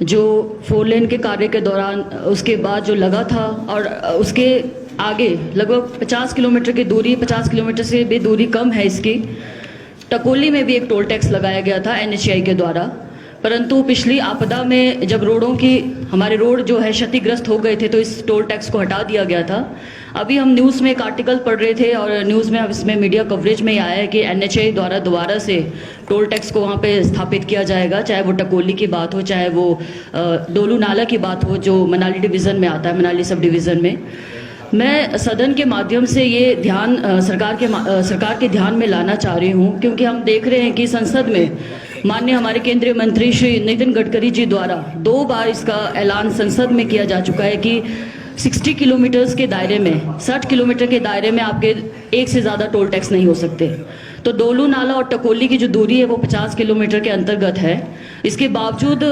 जो 4 लेन के कार्य के दौरान उसके बाद जो लगा था और उसके आगे लगभग 50 किलोमीटर की दूरी, 50 किलोमीटर से भी दूरी कम है इसकी, टकोली में भी एक टोल टैक्स लगाया गया था NHAI के द्वारा। परंतु पिछली आपदा में जब हमारे रोड जो है क्षतिग्रस्त हो गए थे तो इस टोल टैक्स को हटा दिया गया था। अभी हम न्यूज़ में एक आर्टिकल पढ़ रहे थे और न्यूज़ में अब इसमें मीडिया कवरेज में आया है कि NHAI द्वारा दोबारा से टोल टैक्स को वहाँ पे स्थापित किया जाएगा, चाहे वो टकोली की बात हो, चाहे वो डोलू नाला की बात हो जो मनाली डिवीज़न में आता है, मनाली सब डिवीज़न में। मैं सदन के माध्यम से ये ध्यान सरकार के ध्यान में लाना चाह रही हूँ, क्योंकि हम देख रहे हैं कि संसद में माननीय हमारे केंद्रीय मंत्री श्री नितिन गडकरी जी द्वारा 2 बार इसका ऐलान संसद में किया जा चुका है कि 60 किलोमीटर के दायरे में, 60 किलोमीटर के दायरे में आपके एक से ज़्यादा टोल टैक्स नहीं हो सकते। तो डोलू नाला और टकोली की जो दूरी है वो 50 किलोमीटर के अंतर्गत है। इसके बावजूद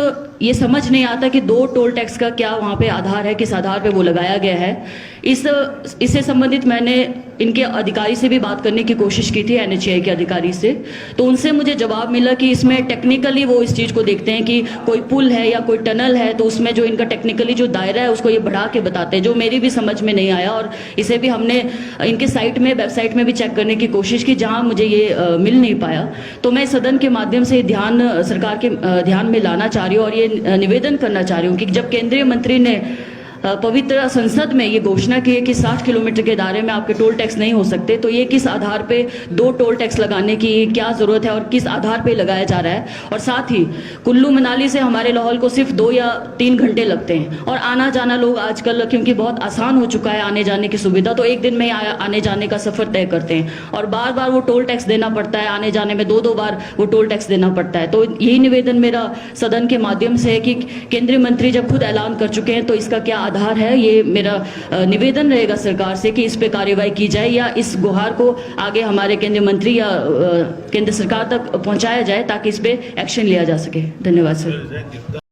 ये समझ नहीं आता कि 2 टोल टैक्स का क्या वहाँ पे आधार है, किस आधार पे वो लगाया गया है। इससे संबंधित मैंने इनके अधिकारी से भी बात करने की कोशिश की थी, NHAI के अधिकारी से, तो उनसे मुझे जवाब मिला कि इसमें टेक्निकली वो इस चीज़ को देखते हैं कि कोई पुल है या कोई टनल है तो उसमें जो इनका टेक्निकली जो दायरा है उसको ये बढ़ा के बताते हैं, जो मेरी भी समझ में नहीं आया। और इसे भी हमने इनके वेबसाइट में भी चेक करने की कोशिश की, जहाँ मुझे ये मिल नहीं पाया। तो मैं सदन के माध्यम से ध्यान सरकार के ध्यान में लाना चाह रही हूँ और ये निवेदन करना चाह रही हूँ कि जब केंद्रीय मंत्री ने पवित्र संसद में ये घोषणा की है कि 60 किलोमीटर के दायरे में आपके टोल टैक्स नहीं हो सकते, तो ये किस आधार पे 2 टोल टैक्स लगाने की क्या ज़रूरत है और किस आधार पे लगाया जा रहा है। और साथ ही कुल्लू मनाली से हमारे लाहौल को सिर्फ 2 या 3 घंटे लगते हैं और आना जाना लोग आजकल क्योंकि बहुत आसान हो चुका है आने जाने की सुविधा, तो एक दिन में आने जाने का सफ़र तय करते हैं और बार बार वो टोल टैक्स देना पड़ता है, आने जाने में 2-2 बार वो टोल टैक्स देना पड़ता है। तो यही निवेदन मेरा सदन के माध्यम से है कि केंद्रीय मंत्री जब खुद ऐलान कर चुके हैं तो इसका क्या आधार है, ये मेरा निवेदन रहेगा सरकार से कि इस पे कार्रवाई की जाए या इस गुहार को आगे हमारे केंद्रीय मंत्री या केंद्र सरकार तक पहुंचाया जाए ताकि इस पे एक्शन लिया जा सके। धन्यवाद सर।